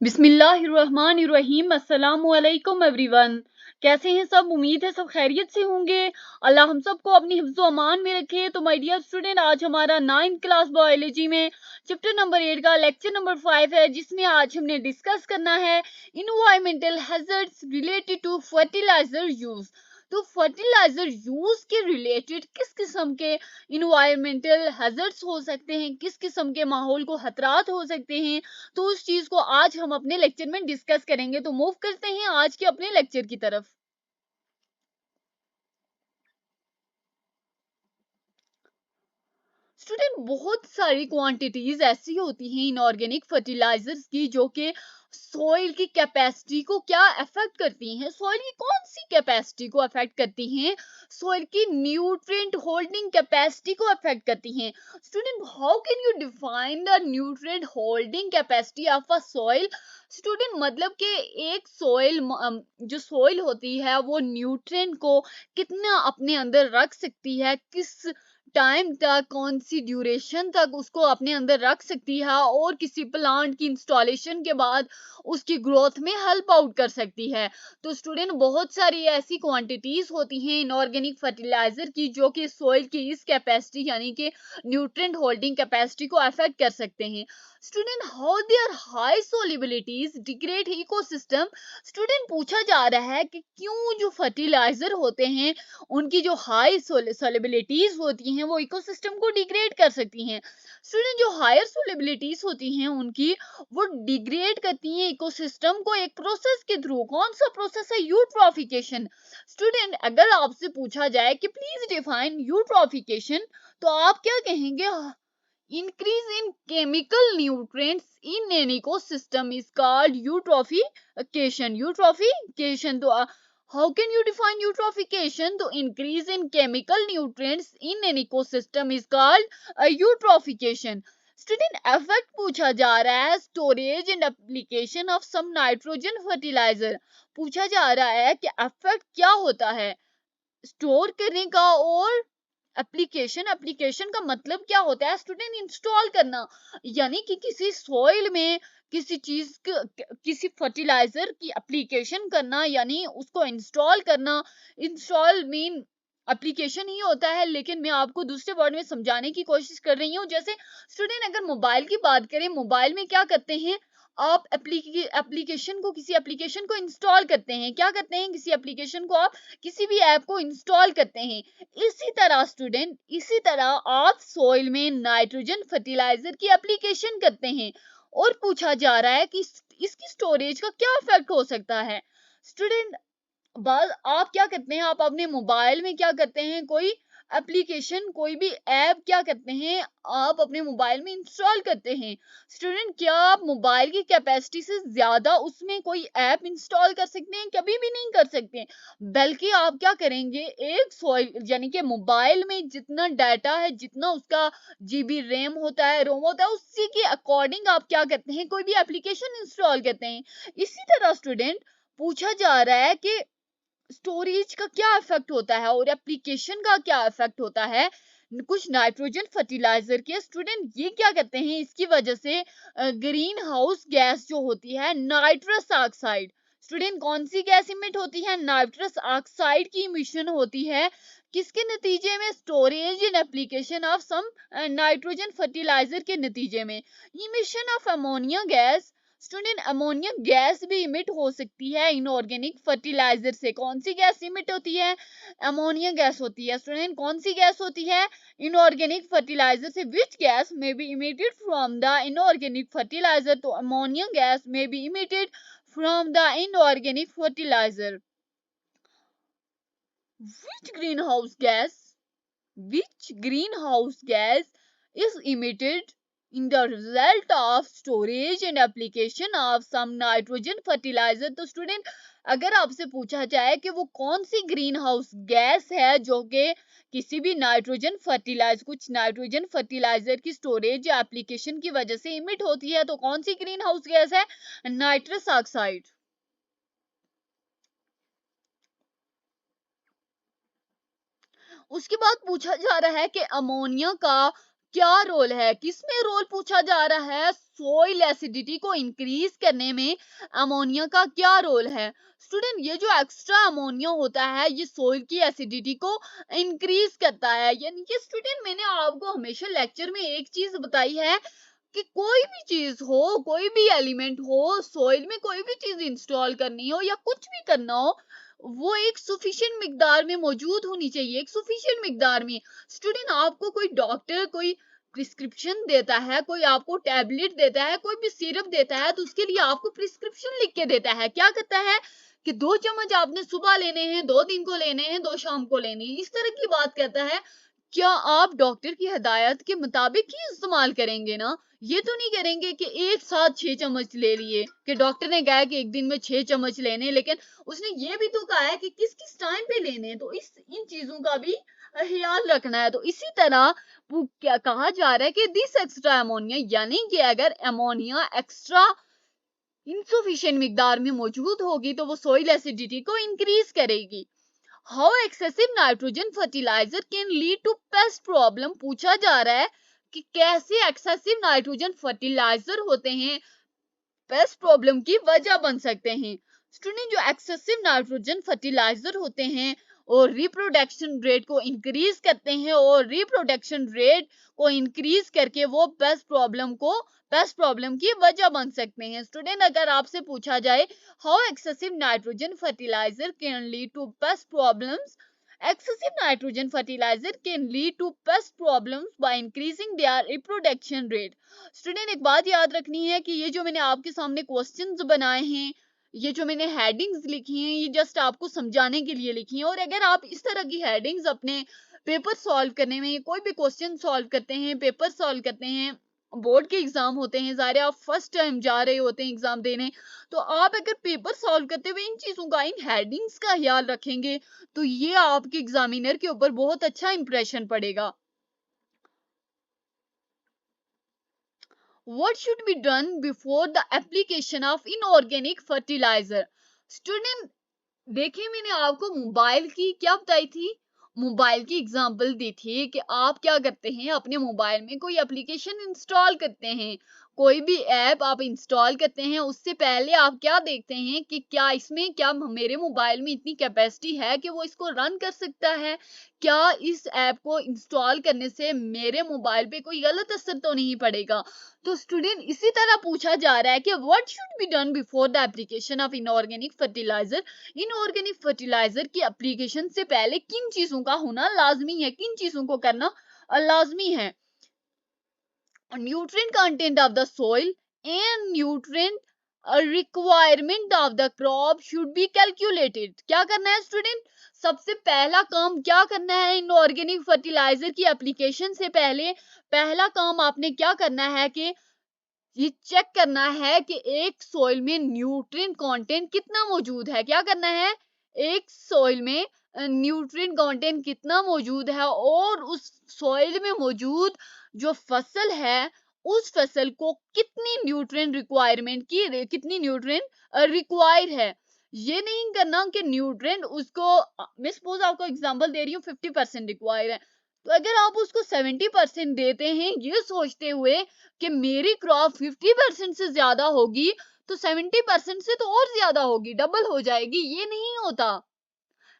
बिस्मिल्लाहिर्रहमानिर्रहीम। अस्सलामुअलैकुम एवरीवन। कैसे हैं सब? उम्मीद है सब खैरियत से होंगे। अल्लाह हम सबको अपनी हिफ्ज़ो अमान में रखे। तो माय डियर स्टूडेंट, आज हमारा 9th क्लास बायोलॉजी में चैप्टर नंबर 8 का लेक्चर नंबर 5 है, जिसमें आज हमने डिस्कस करना है environmental hazards related to fertiliser use. तो फर्टिलाइजर यूज के रिलेटेड किस किस्म के इन्वायरमेंटल हैजर्ड्स हो सकते हैं, किस किस्म के माहौल को खतरात हो सकते हैं, तो उस चीज को आज हम अपने लेक्चर में डिस्कस करेंगे। तो मूव करते हैं आज के अपने लेक्चर की तरफ। स्टूडेंट, बहुत सारी क्वांटिटीज ऐसी होती हैं इनऑर्गेनिक फर्टिलाइजर्स की जो कि सॉइल की कैपेसिटी को क्या अफेक्ट करती हैं। सॉइल की कौन सी कैपेसिटी को अफेक्ट करती हैं? सॉइल की न्यूट्रिएंट होल्डिंग कैपेसिटी को अफेक्ट करती हैं। Student, how can you define the nutrient holding capacity of a soil? Student, मतलब कि एक सॉइल जो सॉइल होती है वो न्यूट्रिएंट को कितना अपने अंदर रख सकती है, किस टाइम तक, कौन सी ड्यूरेशन तक उसको अपने अंदर रख सकती है, और किसी प्लांट की इंस्टॉलेशन के बाद उसकी ग्रोथ में हेल्प आउट कर सकती है। तो स्टूडेंट, बहुत सारी ऐसी क्वांटिटीज होती हैं इनऑर्गेनिक फर्टिलाइजर की जो कि सॉइल की इस कैपेसिटी यानी कि न्यूट्रिएंट होल्डिंग कैपेसिटी को अफेक्ट कर सकते हैं। Student, how their high solubilities degrade ecosystem? Student, पूछा जा रहा है कि क्यों जो फर्टिलाइजर होते हैं उनकी जो हाई सोलेबिलिटीज होती हैं वो इकोसिस्टम को डिग्रेड कर सकती हैं। स्टूडेंट, जो हायर सोलेबिलिटीज होती हैं उनकी वो डिग्रेड करती हैं इकोसिस्टम को एक प्रोसेस के थ्रू। कौन सा प्रोसेस है? यूट्रॉफिकेशन। स्टूडेंट, अगर आपसे पूछा जाए कि प्लीज डिफाइन यूट्रॉफिकेशन, तो आप क्या कहेंगे? increase in chemical nutrients in an ecosystem is called eutrophication. तो how can you define eutrophication? तो increase in chemical nutrients in an ecosystem is called eutrophication. Student, effect पूछा जा रहा है storage and application of some nitrogen fertilizer. पूछा जा रहा है कि इफेक्ट क्या होता है स्टोर करने का और एप्लीकेशन का मतलब क्या होता है? स्टूडेंट, इंस्टॉल करना, यानी कि किसी सॉइल में किसी किसी फर्टिलाइजर की एप्लीकेशन करना, यानी उसको इंस्टॉल करना। इंस्टॉल मीन एप्लीकेशन ही होता है, लेकिन मैं आपको दूसरे वर्ड में समझाने की कोशिश कर रही हूँ। जैसे स्टूडेंट, अगर मोबाइल की बात करें, मोबाइल में क्या करते हैं आप? किसी एप्लीकेशन को इंस्टॉल करते हैं। क्या करते हैं? किसी एप्लीकेशन को आप किसी भी ऐप को इंस्टॉल करते हैं। इसी तरह स्टूडेंट, इसी तरह आप सॉइल में नाइट्रोजन फर्टिलाइजर की एप्लीकेशन करते हैं, और पूछा जा रहा है कि इसकी स्टोरेज का क्या इफेक्ट हो सकता है। स्टूडेंट, बस आप क्या करते हैं? आप अपने मोबाइल में क्या करते हैं? कोई एप्लीकेशन, कोई भी ऐप क्या करते हैं आप अपने मोबाइल में इंस्टॉल करते हैं। स्टूडेंट, क्या आप मोबाइल की कैपेसिटी से ज्यादा उसमें कोई ऐप इंस्टॉल कर सकते हैं? कभी भी नहीं कर सकते। बल्कि आप क्या करेंगे, एक सॉइल यानी कि मोबाइल में जितना डाटा है, जितना उसका जीबी रैम होता है, रोम होता है, उसी के अकॉर्डिंग आप क्या करते हैं? कोई भी एप्लीकेशन इंस्टॉल करते हैं। इसी तरह स्टूडेंट, पूछा जा रहा है कि स्टोरेज का क्या इफेक्ट होता है और एप्लीकेशन का क्या इफेक्ट होता है कुछ नाइट्रोजन फर्टिलाइजर के। स्टूडेंट, ये क्या कहते हैं? इसकी वजह से ग्रीन हाउस गैस जो होती है नाइट्रस ऑक्साइड। स्टूडेंट, कौन सी गैस इमिट होती है? नाइट्रस ऑक्साइड की इमिशन होती है। किसके नतीजे में? Storage and application of some nitrogen fertilizer के नतीजे में। Emission of ammonia gas. Student, ammonia gas भी इमिट हो सकती है इनऑर्गेनिक फर्टिलाइजर से। कौन सी गैस इमिट होती है? अमोनिया गैस होती है। स्टूडेंट, कौन सी गैस होती है इनऑर्गेनिक फर्टिलाइजर से? Which gas may be emitted from the inorganic fertilizer? तो ammonia gas may be emitted from the inorganic fertilizer. Which greenhouse gas which greenhouse gas is emitted in the result of storage and application of some nitrogen fertilizer? तो student, अगर आपसे पूछा जाए कि वो कौन सी green house gas है जो कि किसी भी कुछ नाइट्रोजन फर्टिलाइजर की स्टोरेज या एप्लीकेशन की वजह से इमिट होती है, तो कौन सी ग्रीन हाउस गैस है? Nitrous oxide. उसके बाद पूछा जा रहा है कि अमोनिया का क्या रोल है? किसमें रोल पूछा जा रहा है? सोइल एसिडिटी को इंक्रीज करने में अमोनिया का क्या रोल है? स्टूडेंट, ये जो एक्स्ट्रा अमोनिया होता है ये सोइल की एसिडिटी को इंक्रीज करता है। यानी कि स्टूडेंट, मैंने आपको हमेशा लेक्चर में एक चीज बताई है कि कोई भी चीज हो, कोई भी एलिमेंट हो, सॉइल में कोई भी चीज इंस्टॉल करनी हो या कुछ भी करना हो, वो एक सुफिशिएंट मिकदार में मौजूद होनी चाहिए, एक सुफिशिएंट मिकदार में। स्टूडेंट, आपको कोई डॉक्टर कोई प्रिस्क्रिप्शन देता है, कोई आपको टैबलेट देता है, कोई भी सिरप देता है, तो उसके लिए आपको प्रिस्क्रिप्शन लिख के देता है। क्या कहता है कि 2 चम्मच आपने सुबह लेने हैं, 2 दिन को लेने हैं, 2 शाम को लेने हैं, इस तरह की बात कहता है। क्या आप डॉक्टर की हिदायत के मुताबिक ही इस्तेमाल करेंगे ना? ये तो नहीं करेंगे कि एक साथ 6 चम्मच ले लिए, कि डॉक्टर ने कहा कि एक दिन में 6 चम्मच लेने, लेकिन उसने ये भी तो कहा है कि किस किस टाइम पे लेने हैं, तो इस इन चीजों का भी ख्याल रखना है। तो इसी तरह वो क्या कहा जा रहा है कि दिस एक्स्ट्रा अमोनिया, यानी कि अगर अमोनिया एक्स्ट्रा इनसफिशिएंट मिकदार में मौजूद होगी तो वो सोइल एसिडिटी को इंक्रीज करेगी। How excessive nitrogen fertilizer can lead to pest problem, पूछा जा रहा है कि कैसे एक्सेसिव नाइट्रोजन फर्टिलाइजर होते हैं पेस्ट प्रॉब्लम की वजह बन सकते हैं। स्टूडेंट, जो एक्सेसिव नाइट्रोजन फर्टिलाइजर होते हैं और रिप्रोडक्शन रेट को इंक्रीज करते हैं, और रिप्रोडक्शन रेट को इंक्रीज करके वो पेस्ट प्रॉब्लम की वजह बन सकते हैं। स्टूडेंट, अगर आपसे पूछा जाए how excessive nitrogen fertilizer can lead to pest problems, excessive nitrogen fertilizer can lead to pest problems by increasing their reproduction rate। Student, एक बात याद रखनी है कि ये जो मैंने आपके सामने क्वेश्चंस बनाए हैं, ये जो मैंने हेडिंग्स लिखी हैं, ये जस्ट आपको समझाने के लिए लिखी हैं। और अगर आप इस तरह की हेडिंग्स अपने पेपर सॉल्व करने में, कोई भी क्वेश्चन सॉल्व करते हैं, पेपर सॉल्व करते हैं, बोर्ड के एग्जाम होते हैं, सारे आप फर्स्ट टाइम जा रहे होते हैं एग्जाम देने, तो आप अगर पेपर सॉल्व करते हुए इन चीजों का, इन हेडिंग्स का ख्याल रखेंगे तो ये आपके एग्जामिनर के ऊपर बहुत अच्छा इंप्रेशन पड़ेगा। What should be done before the application of inorganic fertilizer? Student, देखिए, मैंने आपको मोबाइल की क्या बताई थी, मोबाइल की एग्जांपल दी थी कि आप क्या करते हैं, अपने मोबाइल में कोई एप्लीकेशन इंस्टॉल करते हैं, कोई भी ऐप आप इंस्टॉल करते हैं, उससे पहले आप क्या देखते हैं कि क्या इसमें, क्या मेरे मोबाइल में इतनी कैपेसिटी है कि वो इसको रन कर सकता है, क्या इस ऐप को इंस्टॉल करने से मेरे मोबाइल पे कोई गलत असर तो नहीं पड़ेगा। तो स्टूडेंट, इसी तरह पूछा जा रहा है कि what should be done before the application of inorganic fertilizer, inorganic fertilizer की एप्लीकेशन से पहले किन चीजों का होना लाजमी है, किन चीजों को करना लाजमी है? Nutrient content of the soil and nutrient requirement of the crop should be calculated. क्या करना है स्टूडेंट? सबसे पहला काम क्या करना है इनऑर्गेनिक फर्टिलाइजर की एप्लीकेशन से पहले? पहला काम आपने क्या करना है कि ये चेक करना है कि एक सॉइल में न्यूट्रिएंट कंटेंट कितना मौजूद है। क्या करना है? एक सॉइल में न्यूट्रिएंट कंटेंट कितना मौजूद है, और उस सॉइल में मौजूद जो फसल है, उस फसल को कितनी न्यूट्रिएंट रिक्वायरमेंट की, कितनी न्यूट्रिएंट रिक्वायर है। ये नहीं करना कि न्यूट्रिएंट उसको, मैं सपोज आपको एग्जांपल दे रही हूँ, 50% रिक्वायर है, तो अगर आप उसको 70% देते हैं ये सोचते हुए कि मेरी क्रॉप 50% से ज्यादा होगी, तो 70% से तो और ज्यादा होगी, डबल हो जाएगी, ये नहीं होता,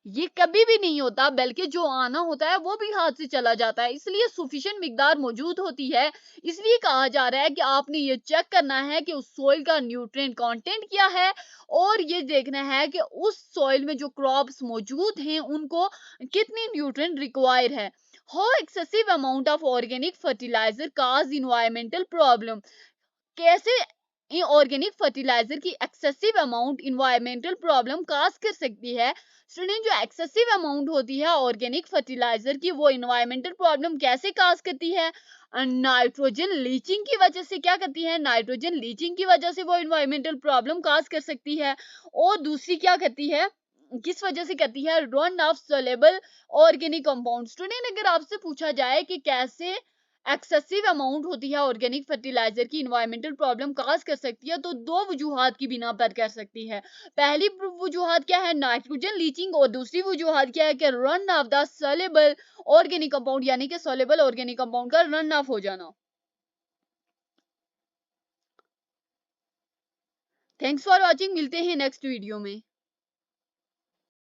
ये कभी भी नहीं होता, बल्कि जो आना होता है वो भी हाथ से चला जाता है। इसलिए सफिशिएंट मिकदार मौजूद होती है। इसलिए कहा जा रहा है कि आपने ये चेक करना है कि उस सॉइल का न्यूट्रिएंट कंटेंट क्या है, और ये देखना है कि उस सॉइल में जो क्रॉप्स मौजूद हैं उनको कितनी न्यूट्रिएंट रिक्वायर है। How excessive amount of organic fertilizer cause environmental problem, कैसे ऑर्गेनिक फर्टिलाइजर की excessive amount environmental problem cause कर सकती है। स्टूडेंट, जो एक्सेसिव अमाउंट होती है ऑर्गेनिक फर्टिलाइजर की, वो इन्वायरमेंटल प्रॉब्लम कैसे काज करती है? नाइट्रोजन लीचिंग की वजह से। क्या करती है? नाइट्रोजन लीचिंग की वजह से वो इन्वायरमेंटल प्रॉब्लम काज कर सकती है। और दूसरी क्या करती है, किस वजह से करती है? Run of soluble organic compound. Student, अगर आपसे पूछा जाए कि कैसे एक्सेसिव अमाउंट होती है ऑर्गेनिक फर्टिलाइजर की इन्वायरमेंटल प्रॉब्लम काज कर सकती है, तो 2 वजूहात की बिना पर कर सकती है। पहली वजूहात क्या है? Nitrogen leaching. और दूसरी वजूहात क्या है कि run of the soluble organic compound, यानी कि सोलेबल ऑर्गेनिक कंपाउंड का रन ऑफ हो जाना। थैंक्स फॉर वॉचिंग, मिलते हैं नेक्स्ट वीडियो में।